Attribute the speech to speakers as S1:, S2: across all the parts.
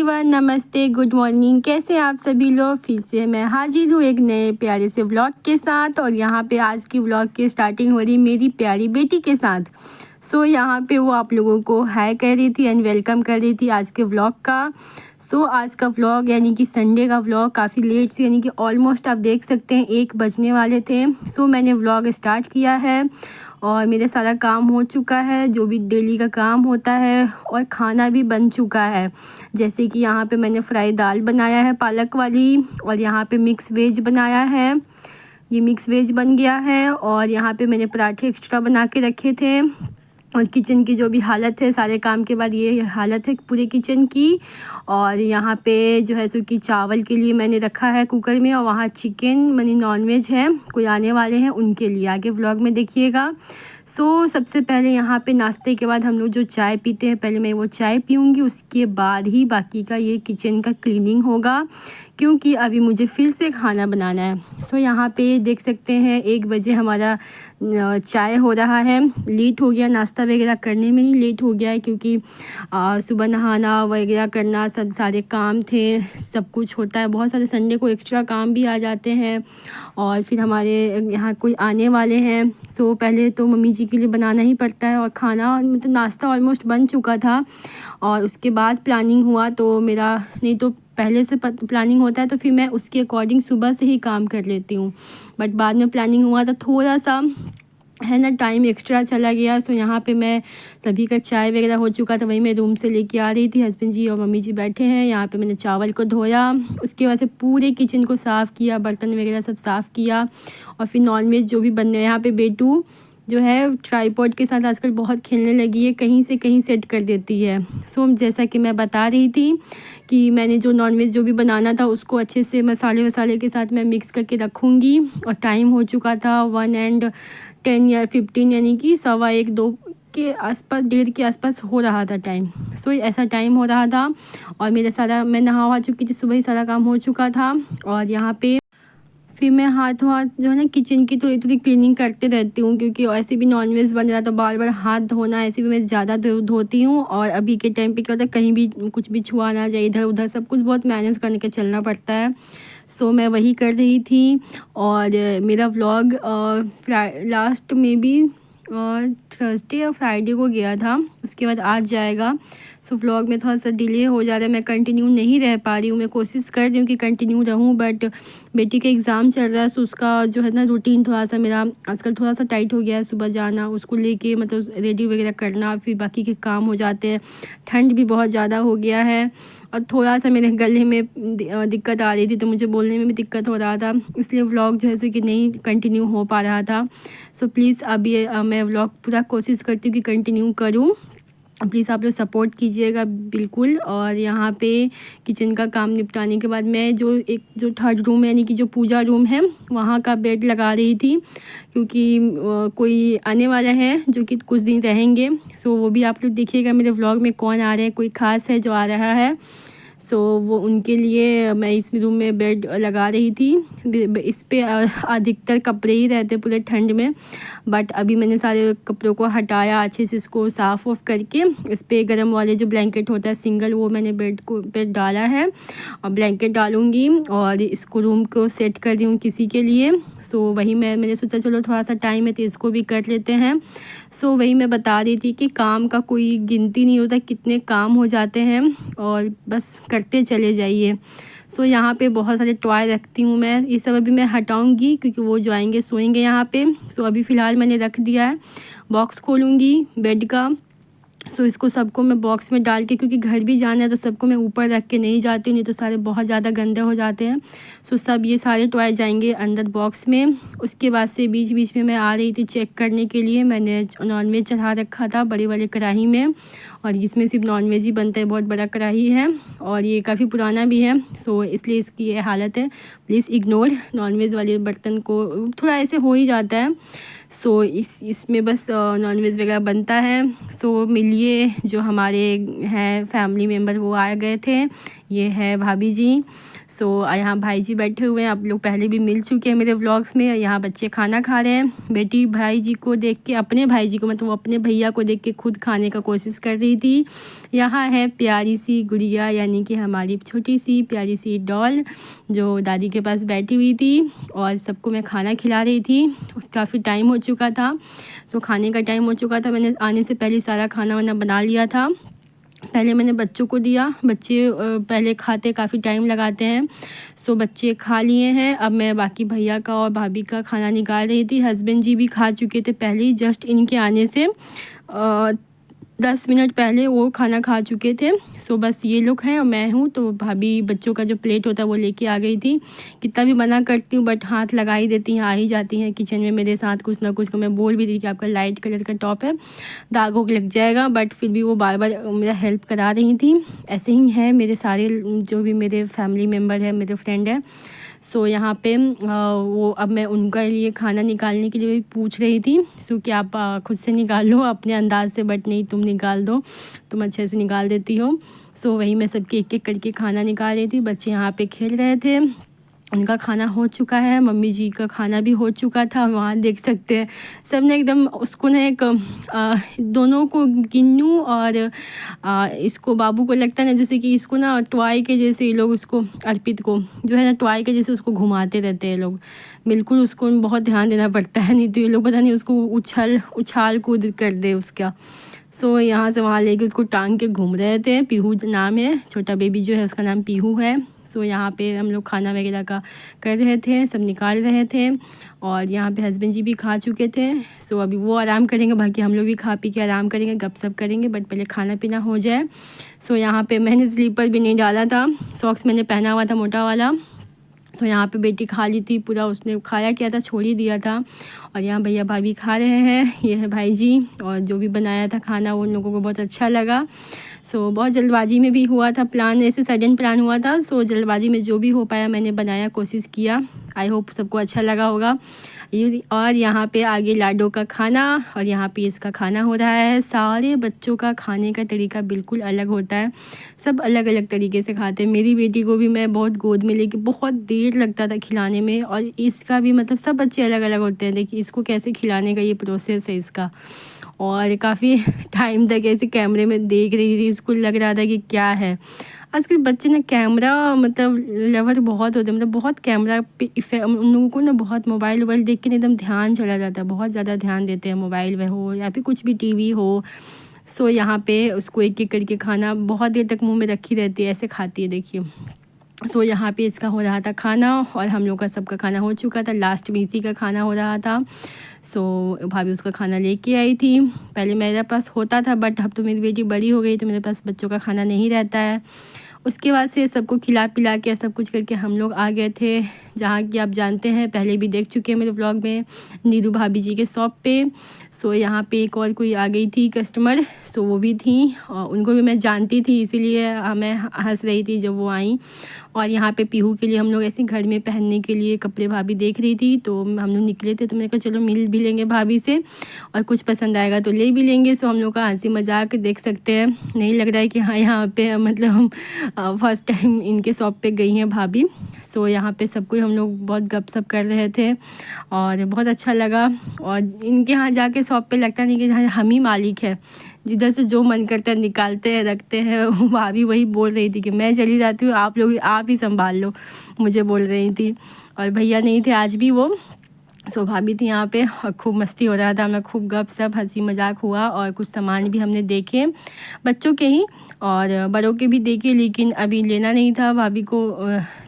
S1: Everyone, नमस्ते, good morning. कैसे आप सभी लोग। फिर से मैं हाजिर हूँ एक नए प्यारे से व्लॉग के साथ। और यहाँ पे आज की व्लॉग की स्टार्टिंग हो रही मेरी प्यारी बेटी के साथ। यहाँ पे वो आप लोगों को हाय कह रही थी एंड वेलकम कर रही थी आज के व्लॉग का। आज का व्लॉग यानी कि संडे का व्लॉग काफ़ी लेट से, यानी कि ऑलमोस्ट आप देख सकते हैं 1 बजने वाले थे। मैंने व्लॉग स्टार्ट किया है और मेरा सारा काम हो चुका है, जो भी डेली का काम होता है, और खाना भी बन चुका है। जैसे कि यहाँ पे मैंने फ्राई दाल बनाया है पालक वाली, और यहाँ पे मिक्स वेज बनाया है। ये मिक्स वेज बन गया है। और यहाँ पे मैंने पराठे एक्स्ट्रा बना के रखे थे। और किचन की जो भी हालत है, सारे काम के बाद ये हालत है पूरे किचन की। और यहाँ पे जो है सो कि चावल के लिए मैंने रखा है कुकर में, और वहाँ चिकन मैंने नॉनवेज है, कोई आने वाले हैं उनके लिए, आगे व्लॉग में देखिएगा। सबसे पहले यहाँ पे नाश्ते के बाद हम लोग जो चाय पीते हैं, पहले मैं वो चाय पीऊँगी, उसके बाद ही बाकी का ये किचन का क्लीनिंग होगा, क्योंकि अभी मुझे फिर से खाना बनाना है। यहाँ पे देख सकते हैं 1 बजे हमारा चाय हो रहा है। लेट हो गया, नाश्ता वगैरह करने में ही लेट हो गया है, क्योंकि सुबह नहाना वगैरह करना, सब सारे काम थे, सब कुछ होता है। बहुत सारे संडे को एक्स्ट्रा काम भी आ जाते हैं, और फिर हमारे यहाँ कोई आने वाले हैं। पहले तो मम्मी जी के लिए बनाना ही पड़ता है, और खाना मतलब नाश्ता ऑलमोस्ट बन चुका था, और उसके बाद प्लानिंग हुआ। तो मेरा नहीं तो पहले से प्लानिंग होता है, तो फिर मैं उसके अकॉर्डिंग सुबह से ही काम कर लेती हूँ। बट बाद में प्लानिंग हुआ तो थोड़ा सा है ना टाइम एक्स्ट्रा चला गया। यहाँ पे मैं सभी का चाय वगैरह हो चुका था, वही मैं रूम से लेके आ रही थी। हस्बैंड जी और मम्मी जी बैठे हैं। यहाँ पे मैंने चावल को धोया, उसके बाद से पूरे किचन को साफ़ किया, बर्तन वगैरह सब साफ़ किया। और फिर नॉनवेज जो भी बनने, यहाँ पे बेटू जो है ट्राईपॉड के साथ आजकल बहुत खेलने लगी है, कहीं से कहीं सेट कर देती है। जैसा कि मैं बता रही थी कि मैंने जो नॉनवेज जो भी बनाना था, उसको अच्छे से मसाले वसाले के साथ मैं मिक्स करके रखूँगी। और टाइम हो चुका था 1:10 या 15, यानी कि 1:15-2 के आसपास, 1:30 के आसपास हो रहा था टाइम। ऐसा टाइम हो रहा था, और मेरा सारा, मैं नहा चुकी थी, सुबह ही सारा काम हो चुका था। और यहाँ पे फिर मैं हाथ जो है ना किचन की थोड़ी थोड़ी क्लीनिंग करते रहती हूँ, क्योंकि ऐसे भी नॉनवेज बन रहा तो बार बार हाथ धोना, ऐसे भी मैं ज़्यादा धोती हूँ। और अभी के टाइम पे क्या होता है, कहीं भी कुछ भी छुआ ना जाए, इधर उधर सब कुछ बहुत मैनेज करने के चलना पड़ता है। मैं वही कर रही थी। और मेरा व्लॉग लास्ट में भी थर्सडे या फ्राइडे को गया था, उसके बाद आज जाएगा। व्लॉग में थोड़ा सा डिले हो जा रहा है, मैं कंटिन्यू नहीं रह पा रही हूँ। मैं कोशिश कर रही हूँ कि कंटिन्यू रहूँ, बट बेटी का एग्ज़ाम चल रहा है, उसका जो है ना रूटीन थोड़ा सा मेरा आजकल थोड़ा सा टाइट हो गया है। सुबह जाना, उसको लेके मतलब रेडी वगैरह करना, फिर बाकी के काम हो जाते हैं। ठंड भी बहुत ज़्यादा हो गया है, और थोड़ा सा मेरे गले में दिक्कत आ रही थी, तो मुझे बोलने में भी दिक्कत हो रहा था, इसलिए व्लॉग जो है सो कि नहीं कंटिन्यू हो पा रहा था। प्लीज़ अब ये मैं व्लॉग पूरा कोशिश करती हूँ कि कंटिन्यू करूँ। प्लीज़ आप लोग सपोर्ट कीजिएगा बिल्कुल। और यहाँ पे किचन का काम निपटाने के बाद मैं जो थर्ड रूम यानी कि जो पूजा रूम है, वहाँ का बेड लगा रही थी, क्योंकि कोई आने वाला है जो कि कुछ दिन रहेंगे। वो भी आप लोग देखिएगा मेरे व्लॉग में, कौन आ रहे हैं, कोई ख़ास है जो आ रहा है। वो उनके लिए मैं इस रूम में बेड लगा रही थी। इस पे अधिकतर कपड़े ही रहते पूरे ठंड में, बट अभी मैंने सारे कपड़ों को हटाया, अच्छे से इसको साफ़ ऑफ करके इस पे गर्म वाले जो ब्लैंकेट होता है सिंगल, वो मैंने बेड पे डाला है, और ब्लैंकेट डालूँगी। और इसको रूम को सेट कर रही हूँ किसी के लिए। वही मैंने सोचा चलो थोड़ा सा टाइम है तो इसको भी कर लेते हैं। वही मैं बता रही थी कि काम का कोई गिनती नहीं होता, कितने काम हो जाते हैं, और बस करते चले जाइए। यहाँ पे बहुत सारे टॉय रखती हूँ मैं, ये सब अभी मैं हटाऊँगी, क्योंकि वो जो आएंगे सोएंगे यहाँ पे। अभी फ़िलहाल मैंने रख दिया है। बॉक्स खोलूँगी बेड का, इसको सबको मैं बॉक्स में डाल के, क्योंकि घर भी जाना है तो सबको मैं ऊपर रख के नहीं जाती हूँ, नहीं तो सारे बहुत ज़्यादा गंदे हो जाते हैं। सब ये सारे टॉय जाएंगे अंदर बॉक्स में। उसके बाद से बीच बीच में मैं आ रही थी चेक करने के लिए, मैंने नॉनवेज चढ़ा रखा था बड़े वाले कढ़ाई में, और इसमें सिर्फ नॉनवेज ही बनता है, बहुत बड़ा कढ़ाई है, और ये काफ़ी पुराना भी है। इसलिए इसकी ये हालत है, प्लीज़ इग्नोर। नॉनवेज वाले बर्तन को थोड़ा ऐसे हो ही जाता है। इसमें बस नॉनवेज वगैरह बनता है। मिलिए, जो हमारे हैं फैमिली मेम्बर वो आ गए थे, ये है भाभी जी। सो यहाँ भाई जी बैठे हुए हैं, आप लोग पहले भी मिल चुके हैं मेरे व्लॉग्स में। यहाँ बच्चे खाना खा रहे हैं। बेटी भाई जी को देख के, अपने भाई जी को मतलब वो अपने भैया को देख के खुद खाने का कोशिश कर रही थी। यहाँ है प्यारी सी गुड़िया, यानी कि हमारी छोटी सी प्यारी सी डॉल, जो दादी के पास बैठी हुई थी और सबको मैं खाना खिला रही थी। काफ़ी टाइम हो चुका था, सो खाने का टाइम हो चुका था। मैंने आने से पहले सारा खाना वाना बना लिया था। पहले मैंने बच्चों को दिया, बच्चे पहले खाते काफ़ी टाइम लगाते हैं। सो बच्चे खा लिए हैं। अब मैं बाकी भैया का और भाभी का खाना निकाल रही थी। हस्बैंड जी भी खा चुके थे पहले ही, जस्ट इनके आने से 10 मिनट पहले वो खाना खा चुके थे। सो बस ये लोग हैं और मैं हूँ। तो भाभी बच्चों का जो प्लेट होता है वो लेके आ गई थी। कितना भी मना करती हूँ बट हाथ लगा ही देती हैं, आ ही जाती हैं किचन में मेरे साथ कुछ ना कुछ। को मैं बोल भी दी कि आपका लाइट कलर का टॉप है, दाग वोग लग जाएगा, बट फिर भी वो बार बार मेरा हेल्प करा रही थी। ऐसे ही है मेरे सारे जो भी मेरे फैमिली मेम्बर है, मेरे फ्रेंड है। सो यहाँ पे वो अब मैं उनका लिए खाना निकालने के लिए पूछ रही थी। सो कि आप खुद से निकाल लो अपने अंदाज से, बट नहीं तुम निकाल दो, तुम अच्छे से निकाल देती हो। सो वही मैं सबके एक एक करके खाना निकाल रही थी। बच्चे यहाँ पे खेल रहे थे, उनका खाना हो चुका है, मम्मी जी का खाना भी हो चुका था। वहाँ देख सकते हैं सब ने एकदम उसको ना एक दोनों को, गिन्नू और इसको बाबू को लगता है ना जैसे कि इसको ना टॉय के जैसे ये लोग उसको, अर्पित को जो है ना टॉय के जैसे उसको घुमाते रहते हैं लोग। बिल्कुल उसको बहुत ध्यान देना पड़ता है, नहीं तो ये लोग पता नहीं उसको उछाल कूद कर दे उसका। सो यहाँ से वहाँ लेके उसको टांग के घूम रहे थे। पीहू नाम है, छोटा बेबी जो है उसका नाम पीहू है। सो यहाँ पे हम लोग खाना वगैरह का कर रहे थे, सब निकाल रहे थे। और यहाँ पे हस्बैंड जी भी खा चुके थे। सो अभी वो आराम करेंगे, बाकी हम लोग भी खा पी के आराम करेंगे, गपशप करेंगे, बट पहले खाना पीना हो जाए। सो यहाँ पे मैंने स्लीपर भी नहीं डाला था, सॉक्स मैंने पहना हुआ था मोटा वाला। तो यहाँ पे बेटी खा ली थी पूरा, उसने खाया क्या था छोड़ ही दिया था। और यहाँ भैया भाभी खा रहे हैं, ये है भाई जी। और जो भी बनाया था खाना वो उन लोगों को बहुत अच्छा लगा। सो बहुत जल्दबाजी में भी हुआ था प्लान, ऐसे सडन प्लान हुआ था। सो जल्दबाजी में जो भी हो पाया मैंने बनाया, कोशिश किया। आई होप सबको अच्छा लगा होगा। और यहाँ पे आगे लाडो का खाना और यहाँ पे इसका खाना हो रहा है। सारे बच्चों का खाने का तरीका बिल्कुल अलग होता है, सब अलग अलग तरीके से खाते हैं। मेरी बेटी को भी मैं बहुत गोद में लेके बहुत देर लगता था खिलाने में, और इसका भी मतलब सब बच्चे अलग अलग होते हैं। देखिए इसको कैसे खिलाने का ये प्रोसेस है इसका। और काफ़ी टाइम तक ऐसे कैमरे में देख रही थी, इसको लग रहा था कि क्या है। आजकल बच्चे ना कैमरा मतलब लवर बहुत होते हैं, मतलब बहुत कैमरा पे उन लोगों को ना बहुत मोबाइल वोबाइल देख के ना एकदम ध्यान चला जाता है, बहुत ज़्यादा ध्यान देते हैं मोबाइल में हो या फिर कुछ भी टीवी हो। सो यहाँ पे उसको एक एक करके खाना बहुत देर तक मुंह में रखी रहती है, ऐसे खाती है देखिए। सो यहाँ पे इसका हो रहा था खाना और हम लोग का सबका खाना हो चुका था, लास्ट में इसी का खाना हो रहा था। सो भाभी उसका खाना लेके आई थी। पहले मेरे पास होता था बट अब तो मेरी बेटी बड़ी हो गई तो मेरे पास बच्चों का खाना नहीं रहता है। उसके बाद से सबको खिला पिला के सब कुछ करके हम लोग आ गए थे, जहाँ कि आप जानते हैं पहले भी देख चुके हैं मेरे व्लॉग में, नीरू भाभी जी के शॉप पे। सो यहाँ पे एक और कोई आ गई थी कस्टमर, सो वो भी थी और उनको भी मैं जानती थी, इसीलिए मैं हंस रही थी जब वो आई। और यहाँ पे पीहू के लिए हम लोग ऐसे घर में पहनने के लिए कपड़े भाभी देख रही थी, तो हम लोग निकले थे। तो मैंने कहा चलो मिल भी लेंगे भाभी से और कुछ पसंद आएगा तो ले भी लेंगे। सो हम लोग का हंसी मजाक देख सकते हैं, नहीं लग रहा है कि हाँ यहाँ पे मतलब हम फर्स्ट टाइम इनके शॉप पे गई हैं भाभी। सो यहाँ पे सब कोई हम लोग बहुत गपशप कर रहे थे और बहुत अच्छा लगा। और इनके यहाँ जाके शॉप पे लगता नहीं कि हम ही मालिक है, जिधर से जो मन करता है निकालते हैं रखते हैं। भाभी वही बोल रही थी कि मैं चली जाती हूँ, आप लोग आप ही संभाल लो, मुझे बोल रही थी। और भैया नहीं थे आज भी वो, सो भाभी थी यहाँ पे और खूब मस्ती हो रहा था, हमें खूब गप सप हंसी मजाक हुआ। और कुछ सामान भी हमने देखे बच्चों के ही और बड़ों के भी देखे, लेकिन अभी लेना नहीं था भाभी को,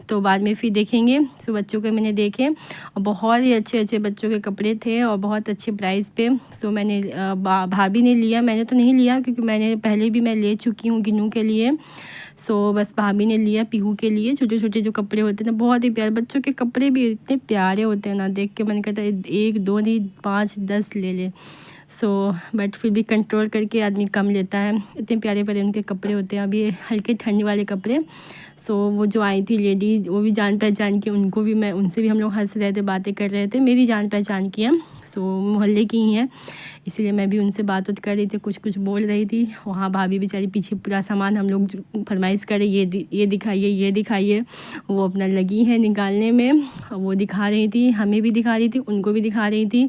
S1: तो बाद में फिर देखेंगे। सो बच्चों के मैंने देखे और बहुत ही अच्छे अच्छे बच्चों के कपड़े थे और बहुत अच्छे प्राइस पे। सो मैंने भाभी ने लिया, मैंने तो नहीं लिया क्योंकि मैंने पहले भी मैं ले चुकी हूँ गिनू के लिए। सो बस भाभी ने लिया पीहू के लिए। छोटे छोटे जो कपड़े होते हैं ना बहुत ही प्यारे, बच्चों के कपड़े भी इतने प्यारे होते हैं ना, देख के मन करता है 1 2 नहीं 5 10 ले ले। सो बट फिर भी कंट्रोल करके आदमी कम लेता है। इतने प्यारे प्यारे उनके कपड़े होते हैं, अभी हल्के ठंड वाले कपड़े। सो वो जो आई थी लेडी, वो भी जान पहचान की, उनको भी मैं, उनसे भी हम लोग हंस रहे थे, बातें कर रहे थे, मेरी जान पहचान की हैं। सो मोहल्ले की ही हैं, इसलिए मैं भी उनसे बात कर रही थी, कुछ कुछ बोल रही थी। वहाँ भाभी बेचारी पीछे पूरा सामान हम लोग फरमाइश करे, ये दिखाइए, ये दिखाइए, वो अपना लगी है निकालने में। वो दिखा रही थी, हमें भी दिखा रही थी, उनको भी दिखा रही थी।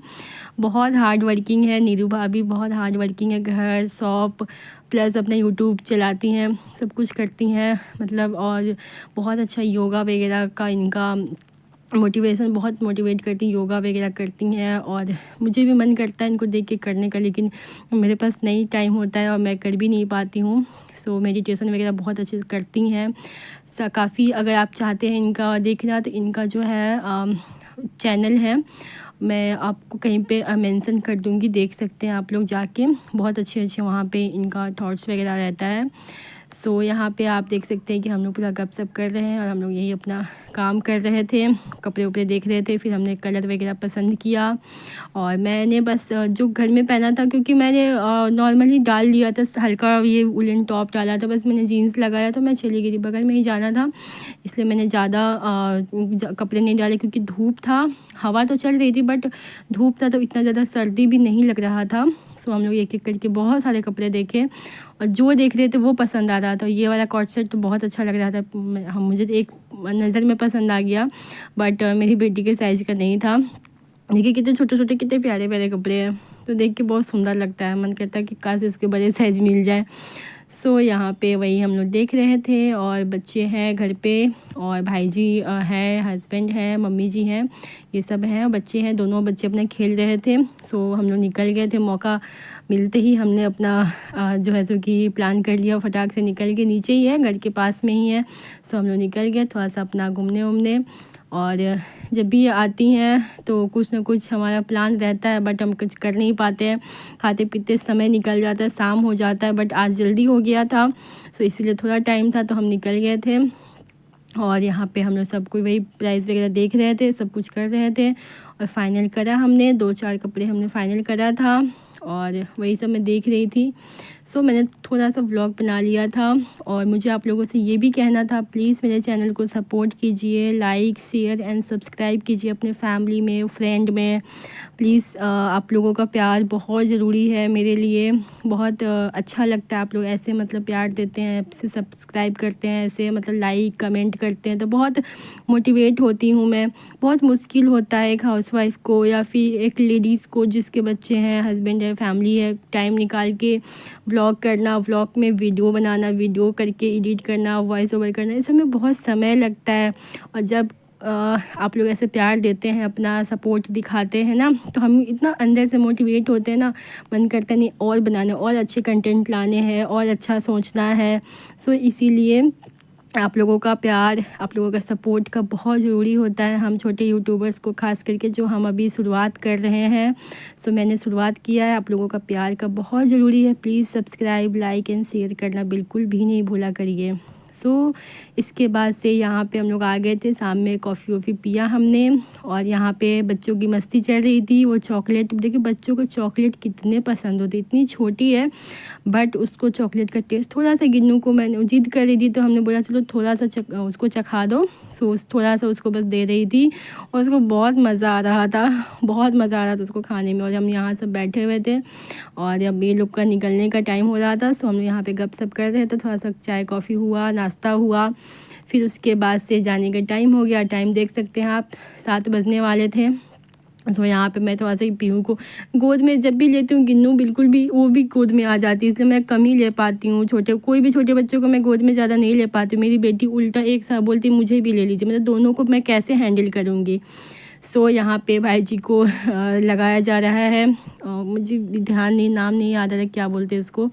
S1: बहुत हार्ड वर्किंग है नीरू भाभी, बहुत हार्ड वर्किंग है। घर, शॉप प्लस अपना यूट्यूब चलाती हैं, सब कुछ करती हैं मतलब। और बहुत अच्छा योगा वगैरह का इनका मोटिवेशन, बहुत मोटिवेट करती, योगा वगैरह करती हैं। और मुझे भी मन करता है इनको देख के करने का, लेकिन मेरे पास नहीं टाइम होता है और मैं कर भी नहीं पाती हूँ। सो मेडिटेशन वगैरह बहुत अच्छे से करती हैं। काफ़ी, अगर आप चाहते हैं इनका देखना तो इनका जो है चैनल है, मैं आपको कहीं पे मेंशन कर दूँगी, देख सकते हैं आप लोग जाके। बहुत अच्छे अच्छे वहाँ पे इनका थॉट्स वगैरह रहता है। सो यहाँ पे आप देख सकते हैं कि हम लोग पूरा गपशप कर रहे हैं और हम लोग यही अपना काम कर रहे थे, कपड़े उपड़े देख रहे थे। फिर हमने कलर वगैरह पसंद किया और मैंने बस जो घर में पहना था, क्योंकि मैंने नॉर्मली डाल लिया था, हल्का ये वुलन टॉप डाला था, बस मैंने जीन्स लगाया तो मैं चली गई थी, बगल में ही जाना था, इसलिए मैंने ज़्यादा कपड़े नहीं डाले, क्योंकि धूप था। हवा तो चल रही थी बट धूप था, तो इतना ज़्यादा सर्दी भी नहीं लग रहा था। सो हम लोग एक एक करके बहुत सारे कपड़े देखे और जो देख रहे थे वो पसंद आ रहा था। ये वाला कॉट सेट तो बहुत अच्छा लग रहा था, हम मुझे तो एक नज़र में पसंद आ गया, बट मेरी बेटी के साइज़ का नहीं था। देखिए कितने छोटे छोटे, कितने प्यारे प्यारे कपड़े हैं, तो देख के बहुत सुंदर लगता है। मन करता है कि काश इसके बड़े साइज़ मिल जाए। सो यहाँ पे वही हम लोग देख रहे थे और बच्चे हैं घर पे और भाई जी है, हस्बैंड है, मम्मी जी हैं, ये सब हैं, बच्चे हैं, दोनों बच्चे अपने खेल रहे थे। सो हम लोग निकल गए थे, मौका मिलते ही हमने अपना जो है सो कि प्लान कर लिया, फटाक से निकल के, नीचे ही है, घर के पास में ही है। सो हम लोग निकल गए थोड़ा सा अपना घूमने उमने। और जब भी आती हैं तो कुछ ना कुछ हमारा प्लान रहता है, बट हम कुछ कर नहीं पाते हैं, खाते पीते समय निकल जाता है, शाम हो जाता है। बट आज जल्दी हो गया था, सो इसीलिए थोड़ा टाइम था तो हम निकल गए थे। और यहाँ पे हम लोग सब कोई वही प्राइस वगैरह देख रहे थे, सब कुछ कर रहे थे और फाइनल करा हमने, 2-4 कपड़े हमने फ़ाइनल करा था और वही सब मैं देख रही थी। सो मैंने थोड़ा सा व्लॉग बना लिया था और मुझे आप लोगों से ये भी कहना था, प्लीज़ मेरे चैनल को सपोर्ट कीजिए, लाइक शेयर एंड सब्सक्राइब कीजिए अपने फैमिली में, फ्रेंड में। प्लीज़ आप लोगों का प्यार बहुत ज़रूरी है मेरे लिए, बहुत अच्छा लगता है आप लोग ऐसे मतलब प्यार देते हैं, ऐसे सब्सक्राइब करते हैं, ऐसे मतलब लाइक कमेंट करते हैं, तो बहुत मोटिवेट होती हूँ मैं। बहुत मुश्किल होता है एक हाउसवाइफ को या फिर एक लेडीज़ को जिसके बच्चे हैं, हस्बैंड है, फैमिली है, टाइम निकाल के व्लॉग करना, व्लॉग में वीडियो बनाना, वीडियो करके एडिट करना, वॉइस ओवर करना, इस सब में बहुत समय लगता है। और जब आप लोग ऐसे प्यार देते हैं, अपना सपोर्ट दिखाते हैं ना, तो हम इतना अंदर से मोटिवेट होते हैं ना, मन करता है नहीं और बनाने, और अच्छे कंटेंट लाने हैं, और अच्छा सोचना है। सो इसीलिए आप लोगों का प्यार, आप लोगों का सपोर्ट का बहुत ज़रूरी होता है हम छोटे यूट्यूबर्स को, ख़ास करके जो हम अभी शुरुआत कर रहे हैं। सो मैंने शुरुआत किया है, आप लोगों का प्यार का बहुत ज़रूरी है। Please subscribe, like and share करना बिल्कुल भी नहीं भूला करिए। सो इसके बाद से यहाँ पे हम लोग आ गए थे, शाम में कॉफ़ी वॉफ़ी पिया हमने और यहाँ पे बच्चों की मस्ती चल रही थी। वो चॉकलेट, देखिए बच्चों को चॉकलेट कितने पसंद होते, इतनी छोटी है बट उसको चॉकलेट का टेस्ट, थोड़ा सा गिन्नू को मैंने जिद कर रही थी तो हमने बोला चलो थोड़ा सा उसको चखा दो। सो थोड़ा सा उसको बस दे रही थी और उसको बहुत मज़ा आ रहा था, बहुत मज़ा आ रहा था उसको खाने में। और हम यहाँ सब बैठे हुए थे और अब ये लोग का निकलने का टाइम हो रहा था, सो हम यहाँ पे गपशप कर रहे थे, थोड़ा सा चाय कॉफ़ी हुआ, नाश्ता हुआ, फिर उसके बाद से जाने का टाइम हो गया। टाइम देख सकते हैं आप, 7 बजने वाले थे। सो यहाँ पे मैं थोड़ा सा पीहू को गोद में जब भी लेती हूँ, गिन्नू बिल्कुल भी, वो भी गोद में आ जाती है, इसलिए मैं कम ही ले पाती हूँ। कोई भी छोटे बच्चों को मैं गोद में ज़्यादा नहीं ले पाती हूँ। मेरी बेटी उल्टा एक साथ बोलती मुझे भी ले लीजिए, मतलब दोनों को मैं कैसे हैंडल करूँगी। सो यहाँ पे भाई जी को लगाया जा रहा है, मुझे ध्यान नहीं, नाम नहीं याद आ रहा क्या बोलते हैं इसको,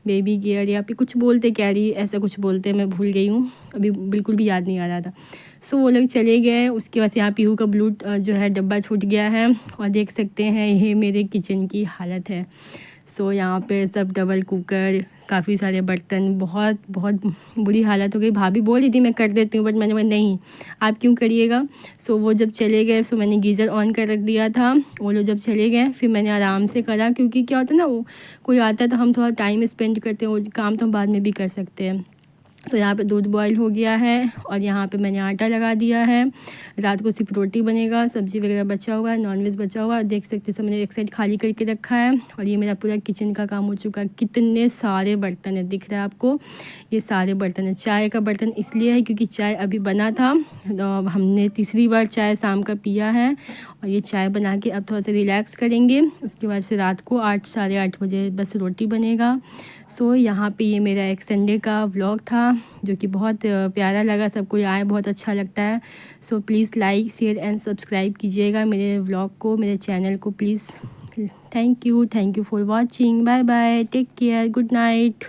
S1: बेबी गियर या फिर कुछ बोलते, कैरी ऐसा कुछ बोलते हैं, मैं भूल गई हूँ, अभी बिल्कुल भी याद नहीं आ रहा था। सो वो लोग चले गए। उसके बाद यहाँ पीहू का ब्लू जो है डब्बा छूट गया है और देख सकते हैं ये मेरे किचन की हालत है। सो यहाँ पे सब डबल कुकर, काफ़ी सारे बर्तन, बहुत बहुत बुरी हालत हो गई। भाभी बोल रही थी मैं कर देती हूँ, बट मैंने बोला नहीं आप क्यों करिएगा। सो वो जब चले गए सो मैंने गीज़र ऑन कर रख दिया था। वो लोग जब चले गए फिर मैंने आराम से करा, क्योंकि क्या होता है ना, वो कोई आता है तो हम थोड़ा टाइम स्पेंड करते हैं, वो काम तो हम बाद में भी कर सकते हैं। तो यहाँ पे दूध बॉईल हो गया है और यहाँ पे मैंने आटा लगा दिया है। रात को सिर्फ रोटी बनेगा, सब्ज़ी वगैरह बचा हुआ है, नॉनवेज बचा हुआ है। देख सकते हैं, सब मैंने एक साइड खाली करके रखा है। और ये मेरा पूरा किचन का काम हो चुका है। कितने सारे बर्तन है, दिख रहा है आपको, ये सारे बर्तन है। चाय का बर्तन इसलिए है क्योंकि चाय अभी बना था, तो हमने तीसरी बार चाय शाम का पिया है। और ये चाय बना के अब थोड़ा सा रिलैक्स करेंगे, उसके बाद से रात को 8 साढ़े 8 बजे बस रोटी बनेगा। सो यहाँ पे ये मेरा एक संडे का व्लॉग था जो कि बहुत प्यारा लगा, सबको आए, बहुत अच्छा लगता है। सो please like share and subscribe कीजिएगा मेरे व्लॉग को, मेरे चैनल को please. Thank you for watching. Bye bye, take care, good night.